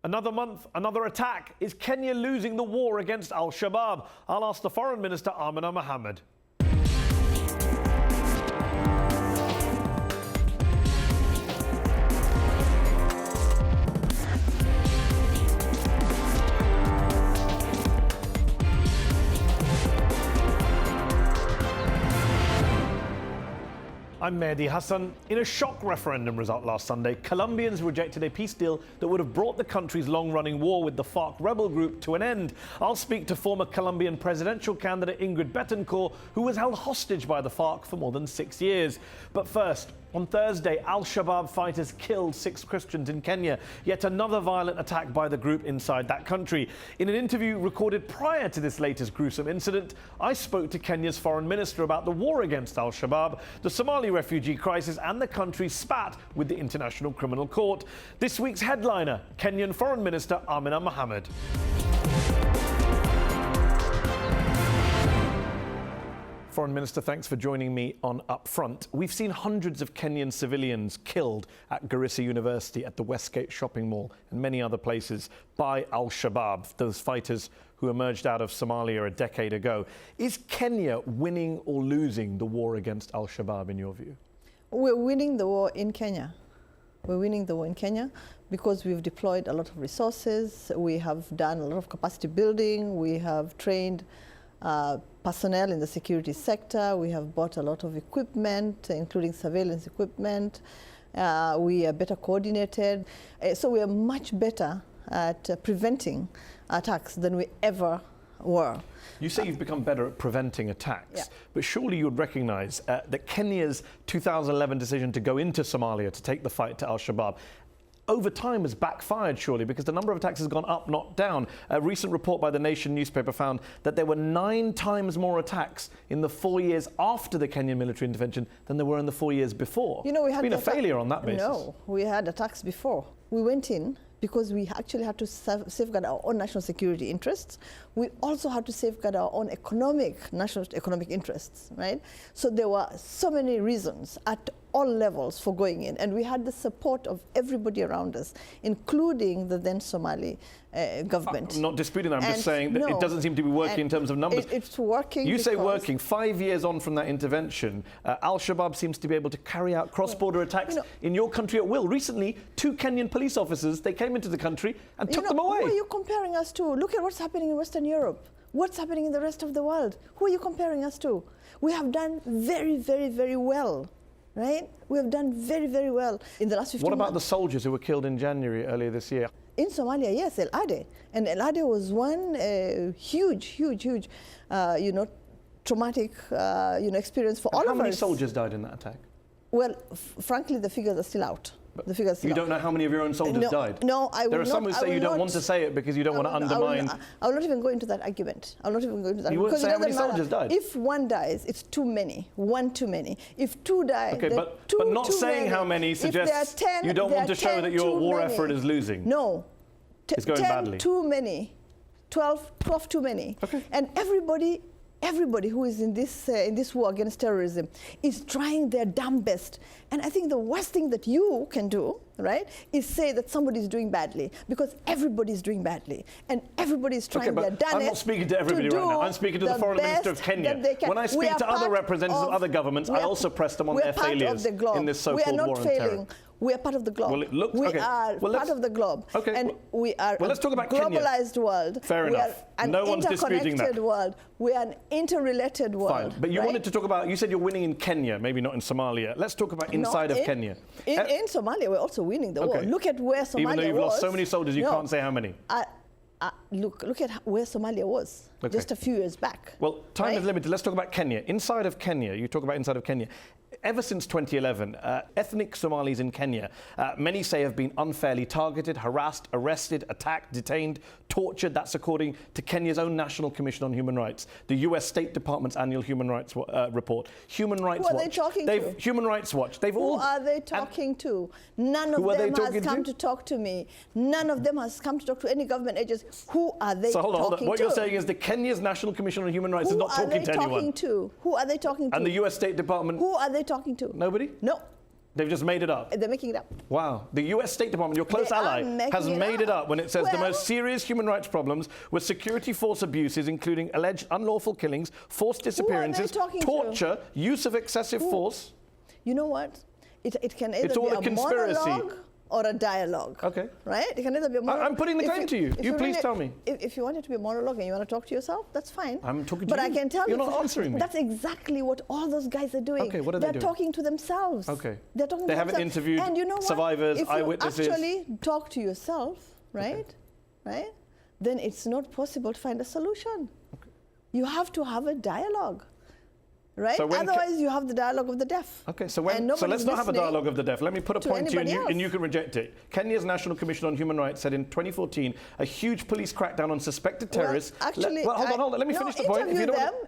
Another month, another attack. Is Kenya losing the war against al-Shabab? I'll ask the Foreign Minister, Amina, Mohamed. I'm Mehdi Hasan. In a shock referendum result last Sunday, Colombians rejected a peace deal that would have brought the country's long-running war with the FARC rebel group to an end. I'll speak to former Colombian presidential candidate Ingrid Betancourt, who was held hostage by the FARC for more than 6 years. But first, on Thursday, al-Shabab fighters killed 6 Christians in Kenya, yet another violent attack by the group inside that country. In an interview recorded prior to this latest gruesome incident, I spoke to Kenya's foreign minister about the war against al-Shabab, the Somali refugee crisis, and the country's spat with the International Criminal Court. This week's headliner, Kenyan Foreign Minister Amina Mohamed. Foreign Minister, thanks for joining me on UpFront. We've seen hundreds of Kenyan civilians killed at Garissa University, at the Westgate shopping mall and many other places by al-Shabab, those fighters who emerged out of Somalia a decade ago. Is Kenya winning or losing the war against al-Shabab in your view? We're winning the war in Kenya. We're winning the war in Kenya because we've deployed a lot of resources. We have done a lot of capacity building. We have trained personnel in the security sector. We have bought a lot of equipment, including surveillance equipment. We are better coordinated. So we are much better at preventing attacks than we ever were. You say you've become better at preventing attacks, but surely you would recognize that Kenya's 2011 decision to go into Somalia to take the fight to al-Shabab over time has backfired, surely, because the number of attacks has gone up, not down. A recent report by The Nation newspaper found that there were 9 times more attacks in the 4 years after the Kenyan military intervention than there were in the 4 years before. You know, we had been a failure on that basis. No, we had attacks before. We went in because we actually had to safeguard our own national security interests. We also had to safeguard our own national economic interests, right? So there were so many reasons at all levels for going in, and we had the support of everybody around us, including the then Somali government. I'm not disputing that, I'm just saying that it doesn't seem to be working in terms of numbers. It's working. You say working. 5 years on from that intervention, al-Shabab seems to be able to carry out cross-border attacks in your country at will. Recently, 2 Kenyan police officers, they came into the country and took them away. Who are you comparing us to? Look at what's happening in Western Europe. What's happening in the rest of the world? Who are you comparing us to? We have done very, very, very well. Right? We have done very, very well in the last 15 months. What about the soldiers who were killed in January earlier this year? In Somalia, yes, al-Ade. And al-Ade was one huge, traumatic, experience for all of us. How many soldiers died in that attattack? Well, frankly, the figures are still out. You don't know how many of your own soldiers died? No, I will not. There are some who say you don't want to say it because you don't want to undermine. I will not even go into that argument. I will not even go into that. You won't say how many soldiers died? If one dies, it's too many. One too many. If 2 die, okay, but not saying how many suggests you don't want to show that your war effort is losing. No. It's going badly. 10 too many. 12 too many. Okay. And everybody who is in this war against terrorism is trying their damn best. And I think the worst thing that you can do, right, is say that somebody is doing badly, because everybody is doing badly, and everybody is trying their damnedest. I'm not speaking to everybody right now. I'm speaking to the Foreign Minister of Kenya. When I speak to other representatives of other governments, I also press them on their failures in this so-called war on terror. We are part of the globe. Well, we are part of the globe. Okay. And we are let's talk about globalized world. Fair enough. No one's disputing that. World. We are an interrelated world. Fine. But you wanted to talk about, you said you're winning in Kenya, maybe not in Somalia. Let's talk about inside of Kenya. In Somalia, we're also winning the war. Look at where Somalia was. Even though you've lost so many soldiers, you can't say how many. Look at where Somalia was just a few years back. Well, time is limited. Let's talk about Kenya. Inside of Kenya, you talk about inside of Kenya. Ever since 2011, ethnic Somalis in Kenya, many say have been unfairly targeted, harassed, arrested, attacked, detained, tortured. That's according to Kenya's own National Commission on Human Rights, the US State Department's annual human rights report. Human Rights Watch. Who are they talking to? Human Rights Watch. Who are they talking to? None of them has come to talk to me. None of them has come to talk to any government agency. Who are they talking to? Hold on. What you're saying is the Kenya's National Commission on Human Rights is not talking to anyone. Who are they talking to? Who are they talking to? And the US State Department? Who are they talking to? Nobody? No. They've just made it up. They're making it up. Wow. The US State Department, your close ally, has made it up when it says the most serious human rights problems were security force abuses, including alleged unlawful killings, forced disappearances, torture, use of excessive force. You know what? It can either all be a a conspiracy. monologue or a dialogue. Okay. Right? It can either be a monologue. I'm putting the claim to you. You please tell me. If you want it to be a monologue and you want to talk to yourself, that's fine. I'm talking to but you. I can tell You're you. not answering me. That's exactly what all those guys are doing. Okay, what are they doing? They're talking to themselves. Okay. They're talking to they themselves. haven't interviewed and you know survivors, if eyewitnesses. If you actually talk to yourself, right? Okay. Right? Then it's not possible to find a solution. Okay. You have to have a dialogue. Right? So otherwise, you have the dialogue of the deaf. Okay, so let's not have a dialogue of the deaf. Let me put a point to you and you can reject it. Kenya's National Commission on Human Rights said in 2014 a huge police crackdown on suspected terrorists. Hold on, let me finish the point.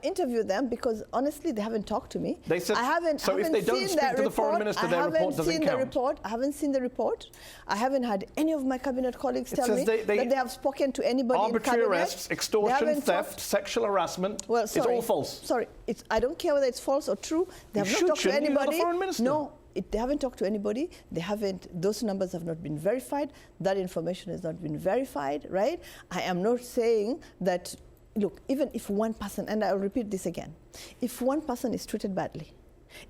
Interview them because honestly, they haven't talked to me. They said, if they don't speak to the foreign minister, their report doesn't count. I haven't seen the report. I haven't had any of my cabinet colleagues tell me that they have spoken to anybody in cabinet. Arbitrary arrests, extortion, theft, sexual harassment. Well, it's all false. Sorry, I don't care whether it's false or true. They have not talked to anybody. No, they haven't talked to anybody. They haven't. Those numbers have not been verified. That information has not been verified. Right? I am not saying that. Look, even if one person, and I'll repeat this again, if one person is treated badly,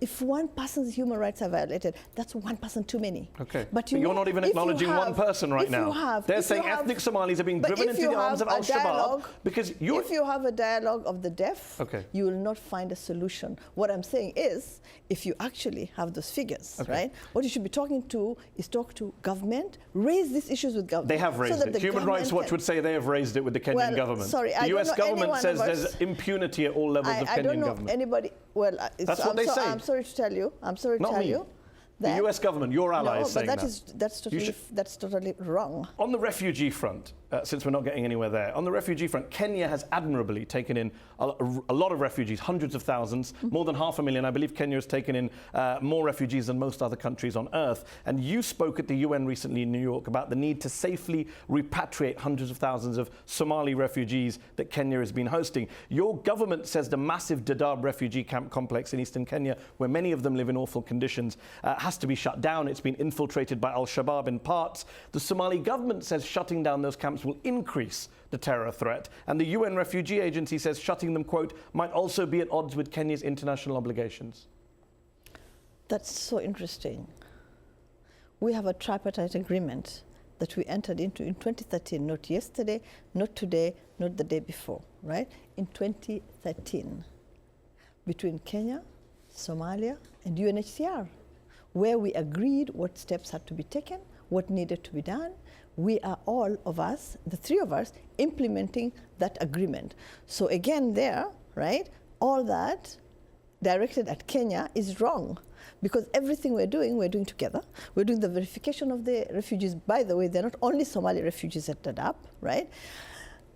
if one person's human rights are violated, that's one person too many. Okay. But you're not even acknowledging one person right now. They're saying ethnic Somalis are being driven into the arms of al-Shabab because you're... If you have a dialogue of the deaf, you will not find a solution. What I'm saying is, if you actually have those figures, right, what you should be talking to is talk to government, raise these issues with government. They have raised it. Human Rights Watch would say they have raised it with the Kenyan government. Sorry, the US government says there's impunity at all levels of Kenyan government. I don't know anybody... Well, that's what they say. I'm sorry to tell you. I'm sorry to tell you. The US government, your ally, is saying that's totally wrong. On the refugee front, since we're not getting anywhere there, on the refugee front, Kenya has admirably taken in a lot of refugees, hundreds of thousands, more than 500,000. I believe Kenya has taken in more refugees than most other countries on earth. And you spoke at the UN recently in New York about the need to safely repatriate hundreds of thousands of Somali refugees that Kenya has been hosting. Your government says the massive Dadaab refugee camp complex in eastern Kenya, where many of them live in awful conditions, has to be shut down. It's been infiltrated by al-Shabab in parts. The Somali government says shutting down those camps will increase the terror threat. And the UN Refugee Agency says shutting them, quote, might also be at odds with Kenya's international obligations. That's so interesting. We have a tripartite agreement that we entered into in 2013, not yesterday, not today, not the day before, right? In 2013, between Kenya, Somalia, and UNHCR, where we agreed what steps had to be taken, what needed to be done. We are all of us, the three of us, implementing that agreement. So again there, right, all that directed at Kenya is wrong because everything we're doing together. We're doing the verification of the refugees. By the way, they're not only Somali refugees at Dadaab, right?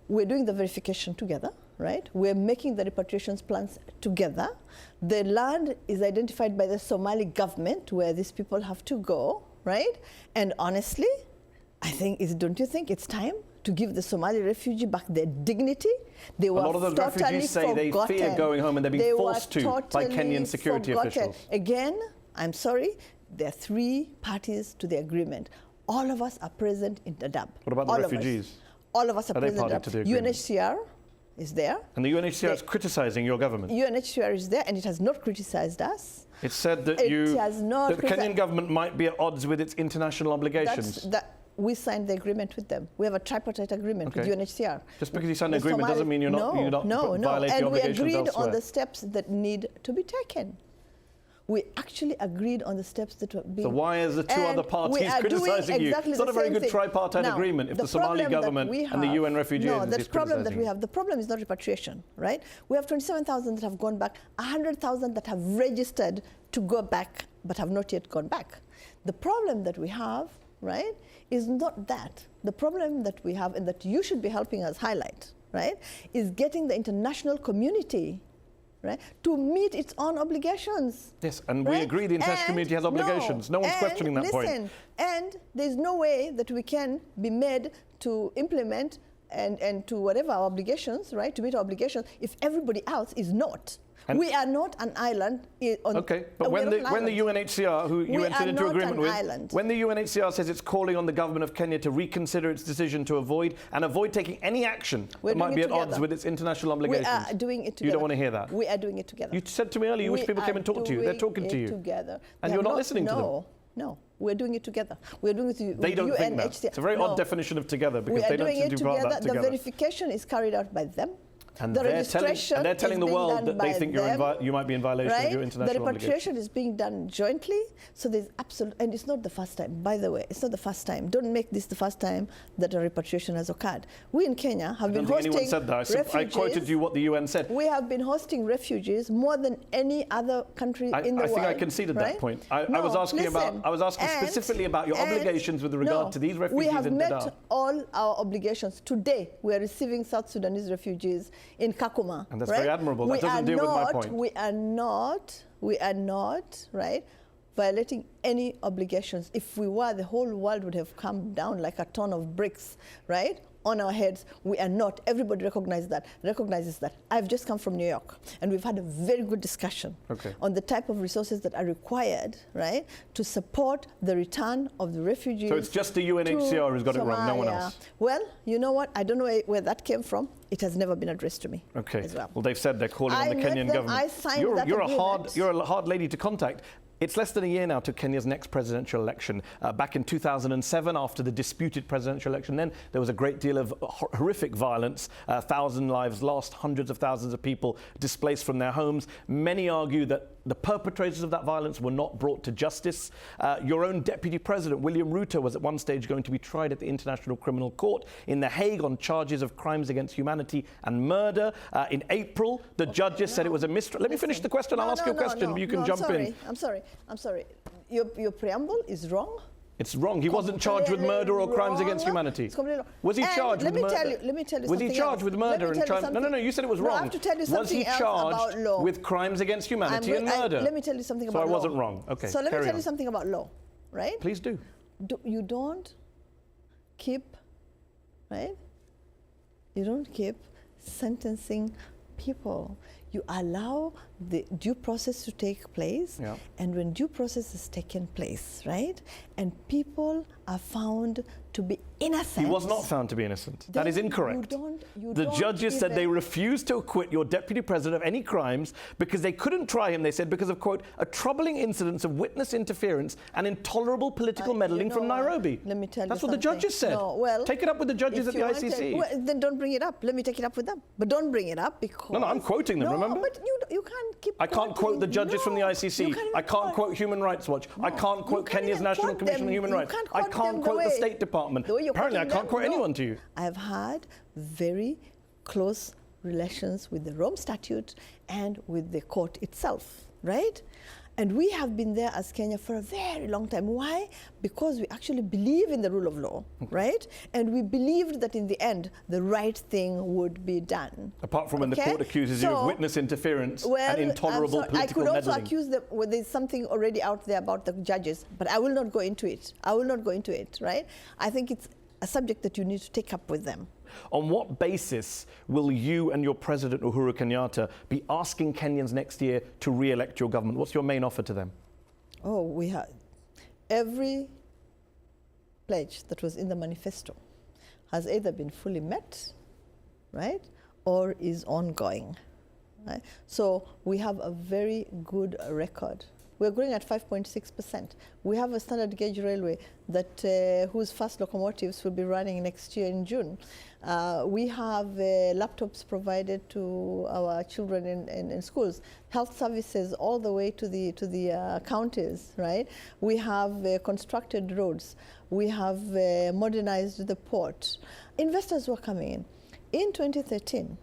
We're doing the verification together, right? We're making the repatriation plans together. The land is identified by the Somali government where these people have to go, right? And honestly, I think, don't you think it's time to give the Somali refugee back their dignity? They were a lot of those refugees say they fear going home and they're being forced to by Kenyan security officials. Again, I'm sorry, there are three parties to the agreement. All of us are present in Dadaab. What about the refugees? All of us are present. Party to the agreement? UNHCR is there. And the UNHCR is criticizing your government? UNHCR is there and it has not criticized us. It said that the Kenyan government might be at odds with its international obligations. We signed the agreement with them. We have a tripartite agreement with UNHCR. Just because you signed an agreement doesn't mean you're not violating your obligations elsewhere. And we agreed on the steps that need to be taken. We actually agreed on the steps that were being... So why is the two other parties criticizing you? It's not a very good tripartite agreement if the Somali government and the UN Refugee Agency is problem that we have. The problem is not repatriation, right? We have 27,000 that have gone back, 100,000 that have registered to go back but have not yet gone back. The problem that we have, right, is not that. The problem that we have and that you should be helping us highlight, right, is getting the international community, right, to meet its own obligations. Yes, and we agree the international community has obligations. No one's questioning that point. And there's no way that we can be made to implement and to whatever our obligations, right, to meet our obligations, if everybody else is not. We are not an island. Okay, but when the UNHCR, who you entered into agreement with, when the UNHCR says it's calling on the government of Kenya to reconsider its decision to avoid taking any action that might be at odds with its international obligations. We are doing it together. You don't want to hear that? We are doing it together. You said to me earlier you wish people came and talked to you. They're talking to you. Together. And you're not listening to them. No, we're doing it together. We're doing it with They don't think that. It's a very odd definition of together because they don't seem to do that together. The verification is carried out by them. And they're telling the world that they think you might be in violation of your international obligations. The repatriation is being done jointly, so there's and it's not the first time, by the way. It's not the first time. Don't make this the first time that a repatriation has occurred. We in Kenya have been hosting refugees. Anyone said that. I quoted you what the UN said. We have been hosting refugees more than any other country in the world. I think I conceded that point. I was asking specifically about your obligations with regard to these refugees in Dadaab. We have met all our obligations. Today, we are receiving South Sudanese refugees in Kakuma. And that's very admirable. That doesn't deal with my point. We are not, right, violating any obligations. If we were, the whole world would have come down like a ton of bricks, right, on our heads. We are not. Everybody recognizes that. I've just come from New York, and we've had a very good discussion on the type of resources that are required, right, to support the return of the refugees. So it's just the UNHCR who's got it wrong, no one else. Well, you know what? I don't know where that came from. It has never been addressed to me. As well. Well, they've said they're calling on the Kenyan government. I signed that agreement. You're a hard lady to contact. It's less than a year now to Kenya's next presidential election. Back in 2007, after the disputed presidential election, then there was a great deal of horrific violence. 1,000 lives lost, hundreds of thousands of people displaced from their homes. Many argue that the perpetrators of that violence were not brought to justice. Your own deputy president, William Ruto, was at one stage going to be tried at the International Criminal Court in The Hague on charges of crimes against humanity and murder. In April, the judges said it was a mistrial. Let me finish the question. I'll ask you a question, but you can jump in. I'm sorry. Your preamble is wrong. It's wrong. He wasn't charged with murder or crimes against humanity. Was he charged with murder? Let me tell you was he charged with murder and crimes? No, you said it was wrong. I have to tell you something was he charged with crimes against humanity and murder? Let me tell you something about law. So I wasn't wrong. Okay. So let me tell you something about law, right? Please do. You don't keep, right? You don't keep sentencing people. You allow the due process to take place, and when due process is taken place, right, and people are found to be innocent. He was not found to be innocent. That is incorrect. The judges said they refused to acquit your deputy president of any crimes because they couldn't try him, they said, because of, quote, a troubling incidence of witness interference and intolerable political meddling from Nairobi. Let me tell you That's what the judges said. No, well, take it up with the judges at the ICC. Then don't bring it up. Let me take it up with them. But don't bring it up because... No, I'm quoting them, remember? But you can't keep... I can't quote the judges from the ICC. I can't quote Human Rights Watch. I can't quote Kenya's National Commission on Human Rights. I can't quote the State Department. Apparently, I can't quote anyone to you. I have had very close relations with the Rome Statute and with the court itself, right? And we have been there as Kenya for a very long time. Why? Because we actually believe in the rule of law, right? And we believed that in the end, the right thing would be done. Apart from when the court accuses you of witness interference and intolerable political meddling. I could also accuse them, there's something already out there about the judges, but I will not go into it. Right? I think it's a subject that you need to take up with them. On what basis will you and your President Uhuru Kenyatta be asking Kenyans next year to re-elect your government? What's your main offer to them? Oh, we have every pledge that was in the manifesto has either been fully met, right, or is ongoing. Right? So we have a very good record. We're growing at 5.6%. We have a standard gauge railway that whose first locomotives will be running next year in June. We have laptops provided to our children in schools, health services all the way to the counties, right? We have constructed roads. We have modernized the port. Investors were coming in. In 2013,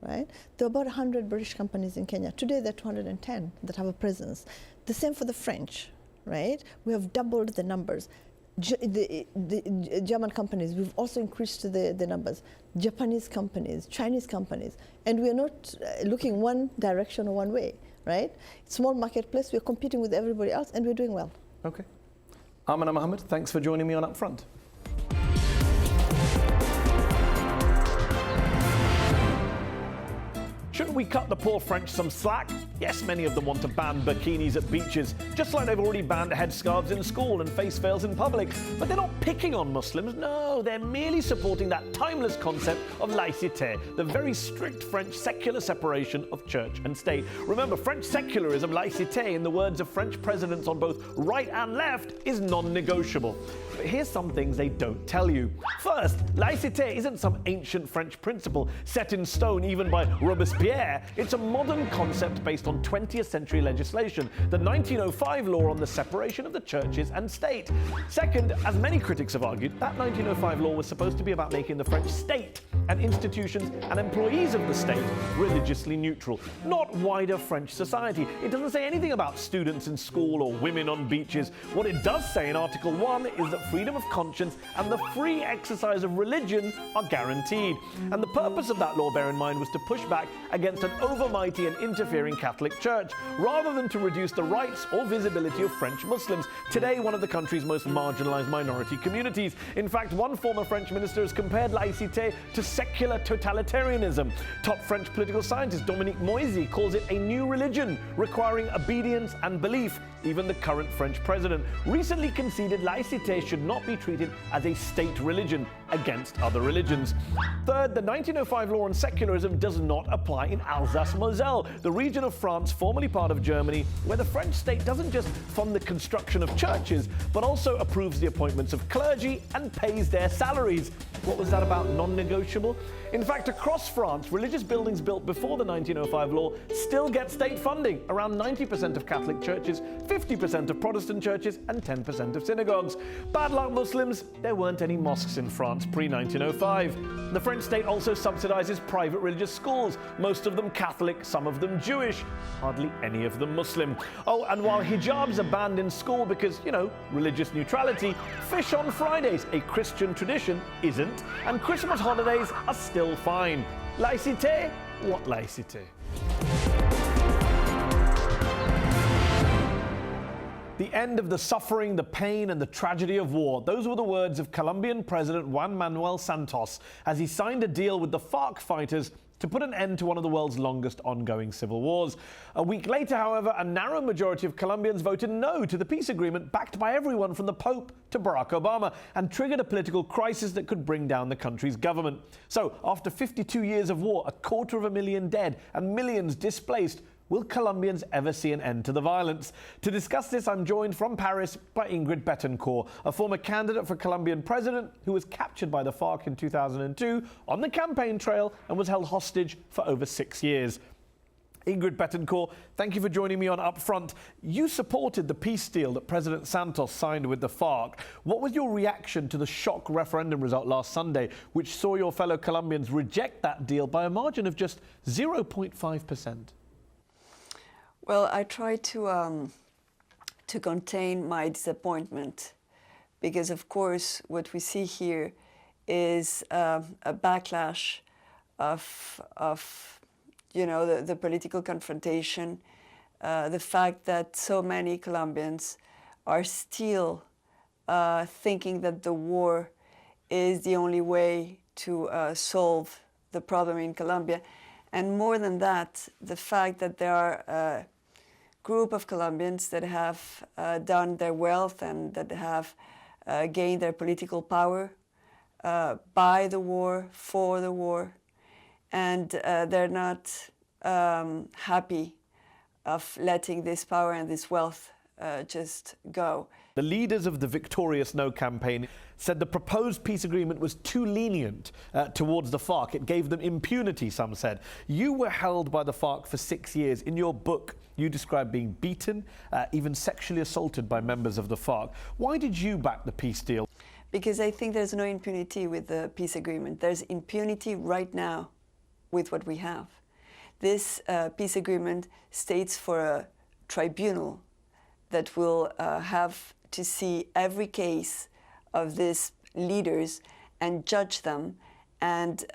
right, there were about 100 British companies in Kenya. Today, there are 210 that have a presence. The same for the French, right? We have doubled the numbers. The German companies, we've also increased the numbers. Japanese companies, Chinese companies. And we're not looking one direction or one way, right? Small marketplace, we're competing with everybody else, and we're doing well. Okay. Amina Mohamed, thanks for joining me on UpFront. Shouldn't we we cut the poor French some slack? Yes, many of them want to ban bikinis at beaches, just like they've already banned headscarves in school and face veils in public. But they're not picking on Muslims. No, they're merely supporting that timeless concept of laicite, the very strict French secular separation of church and state. Remember, French secularism, laicite, in the words of French presidents on both right and left, is non-negotiable. But here's some things they don't tell you. First, laicite isn't some ancient French principle set in stone even by Robespierre. It's a modern concept based on 20th century legislation, the 1905 law on the separation of the churches and state. Second, as many critics have argued, that 1905 law was supposed to be about making the French state and institutions and employees of the state religiously neutral, not wider French society. It doesn't say anything about students in school or women on beaches. What it does say in Article 1 is that freedom of conscience and the free exercise of religion are guaranteed. And the purpose of that law, bear in mind, was to push back against an overmighty and interfering Catholic Church, rather than to reduce the rights or visibility of French Muslims, today one of the country's most marginalized minority communities. In fact, one former French minister has compared laicite to secular totalitarianism. Top French political scientist Dominique Moisy calls it a new religion, requiring obedience and belief. Even the current French president recently conceded laicite should not be treated as a state religion against other religions. Third, the 1905 law on secularism does not apply in Alsace-Moselle, the region of France formerly part of Germany, where the French state doesn't just fund the construction of churches, but also approves the appointments of clergy and pays their salaries. What was that about non-negotiable? In fact, across France, religious buildings built before the 1905 law still get state funding. Around 90% of Catholic churches, 50% of Protestant churches, and 10% of synagogues. Bad luck, Muslims, there weren't any mosques in France pre-1905. The French state also subsidizes private religious schools, most of them Catholic, some of them Jewish, hardly any of them Muslim. Oh, and while hijabs are banned in school because, religious neutrality, fish on Fridays, a Christian tradition, isn't, and Christmas holidays are still fine. Laicite? What laicite? The end of the suffering, the pain, and the tragedy of war. Those were the words of Colombian President Juan Manuel Santos as he signed a deal with the FARC fighters to put an end to one of the world's longest ongoing civil wars. A week later, however, a narrow majority of Colombians voted no to the peace agreement, backed by everyone from the Pope to Barack Obama, and triggered a political crisis that could bring down the country's government. So, after 52 years of war, 250,000 dead, and millions displaced, will Colombians ever see an end to the violence? To discuss this, I'm joined from Paris by Ingrid Betancourt, a former candidate for Colombian president who was captured by the FARC in 2002 on the campaign trail and was held hostage for over 6 years. Ingrid Betancourt, thank you for joining me on UpFront. You supported the peace deal that President Santos signed with the FARC. What was your reaction to the shock referendum result last Sunday, which saw your fellow Colombians reject that deal by a margin of just 0.5%? Well, I tried to contain my disappointment because, of course, what we see here is a backlash of the political confrontation, the fact that so many Colombians are still thinking that the war is the only way to solve the problem in Colombia. And more than that, the fact that there are a group of Colombians that have done their wealth and that have gained their political power by the war, for the war, and they're not happy of letting this power and this wealth just go. The leaders of the Victorious No campaign said the proposed peace agreement was too lenient towards the FARC. It gave them impunity, some said. You were held by the FARC for 6 years. In your book, you described being beaten, even sexually assaulted by members of the FARC. Why did you back the peace deal? Because I think there's no impunity with the peace agreement. There's impunity right now with what we have. This peace agreement states for a tribunal that will have to see every case of these leaders and judge them and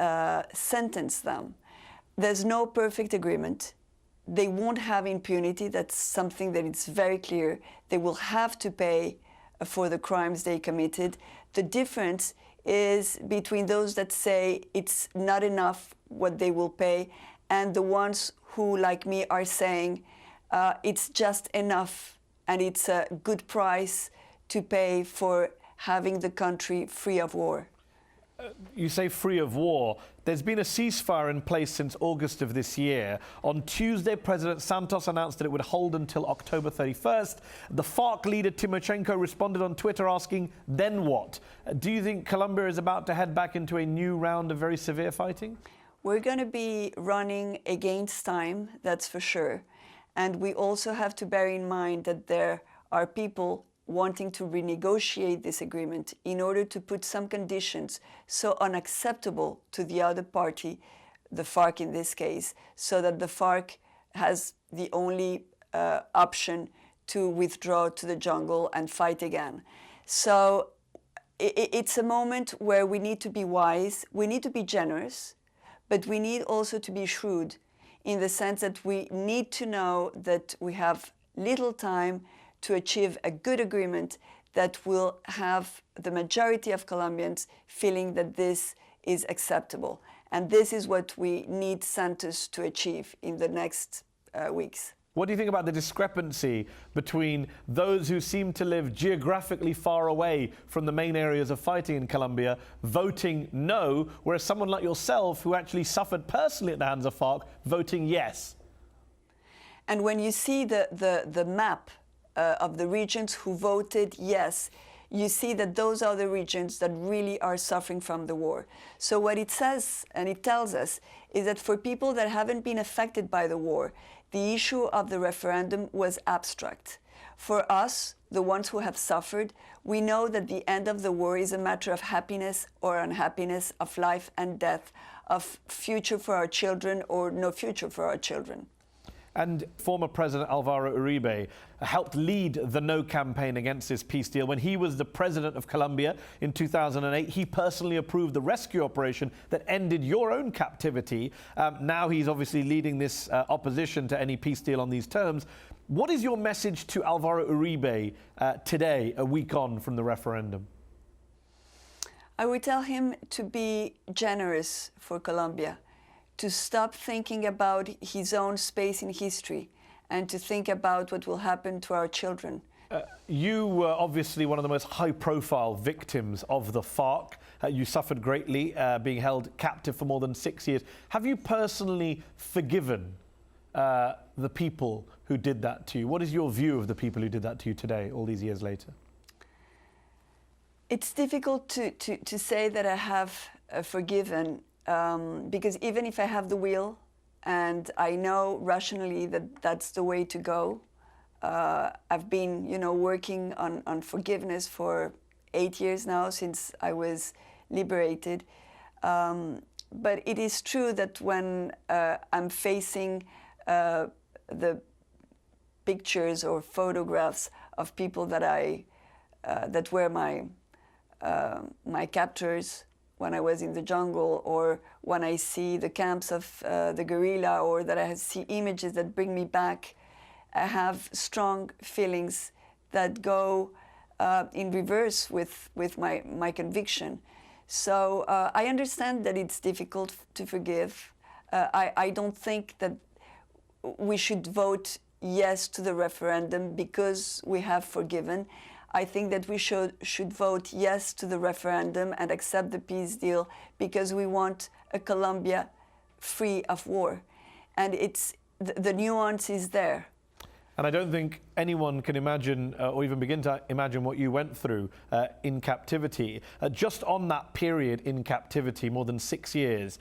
sentence them. There's no perfect agreement. They won't have impunity. That's something that is very clear. They will have to pay for the crimes they committed. The difference is between those that say it's not enough what they will pay and the ones who, like me, are saying it's just enough and it's a good price to pay for having the country free of war. You say free of war. There's been a ceasefire in place since August of this year. On Tuesday, President Santos announced that it would hold until October 31st. The FARC leader Timochenko responded on Twitter asking, then what? Do you think Colombia is about to head back into a new round of very severe fighting? We're going to be running against time, that's for sure. And we also have to bear in mind that there are people wanting to renegotiate this agreement in order to put some conditions so unacceptable to the other party, the FARC in this case, so that the FARC has the only option to withdraw to the jungle and fight again. So it's a moment where we need to be wise, we need to be generous, but we need also to be shrewd in the sense that we need to know that we have little time to achieve a good agreement that will have the majority of Colombians feeling that this is acceptable. And this is what we need Santos to achieve in the next weeks. What do you think about the discrepancy between those who seem to live geographically far away from the main areas of fighting in Colombia voting no, whereas someone like yourself who actually suffered personally at the hands of FARC voting yes? And when you see the map of the regions who voted yes, you see that those are the regions that really are suffering from the war. So what it says and it tells us is that for people that haven't been affected by the war, the issue of the referendum was abstract. For us, the ones who have suffered, we know that the end of the war is a matter of happiness or unhappiness, of life and death, of future for our children or no future for our children. And former President Alvaro Uribe helped lead the no campaign against this peace deal. When he was the president of Colombia in 2008, he personally approved the rescue operation that ended your own captivity. Now he's obviously leading this opposition to any peace deal on these terms. What is your message to Alvaro Uribe today, a week on from the referendum? I would tell him to be generous for Colombia, to stop thinking about his own space in history and to think about what will happen to our children. You were obviously one of the most high-profile victims of the FARC. You suffered greatly, being held captive for more than 6 years. Have you personally forgiven the people who did that to you? What is your view of the people who did that to you today, all these years later? It's difficult to say that I have forgiven, because even if I have the will and I know rationally that that's the way to go, I've been, working on forgiveness for 8 years now since I was liberated. But it is true that when I'm facing the pictures or photographs of people that were my captors when I was in the jungle, or when I see the camps of the guerrilla, or that I see images that bring me back, I have strong feelings that go in reverse with my conviction. So I understand that it's difficult to forgive. I don't think that we should vote yes to the referendum because we have forgiven. I think that we should vote yes to the referendum and accept the peace deal because we want a Colombia free of war. And the nuance is there. And I don't think anyone can imagine or even begin to imagine what you went through in captivity. Just on that period in captivity, more than 6 years,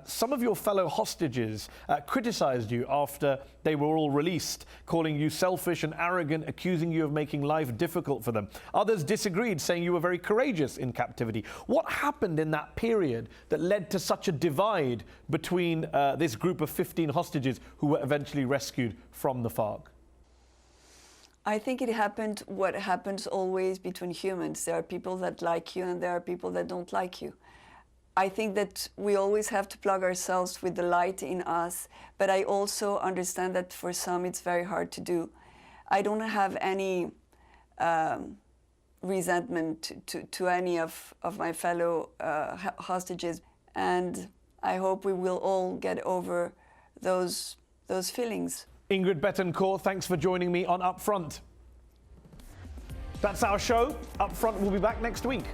some of your fellow hostages criticized you after they were all released, calling you selfish and arrogant, accusing you of making life difficult for them. Others disagreed, saying you were very courageous in captivity. What happened in that period that led to such a divide between this group of 15 hostages who were eventually rescued from the FARC? I think it happened what happens always between humans. There are people that like you and there are people that don't like you. I think that we always have to plug ourselves with the light in us, but I also understand that for some it's very hard to do. I don't have any resentment to any of my fellow hostages, and I hope we will all get over those feelings. Ingrid Betancourt, thanks for joining me on UpFront. That's our show. UpFront will be back next week.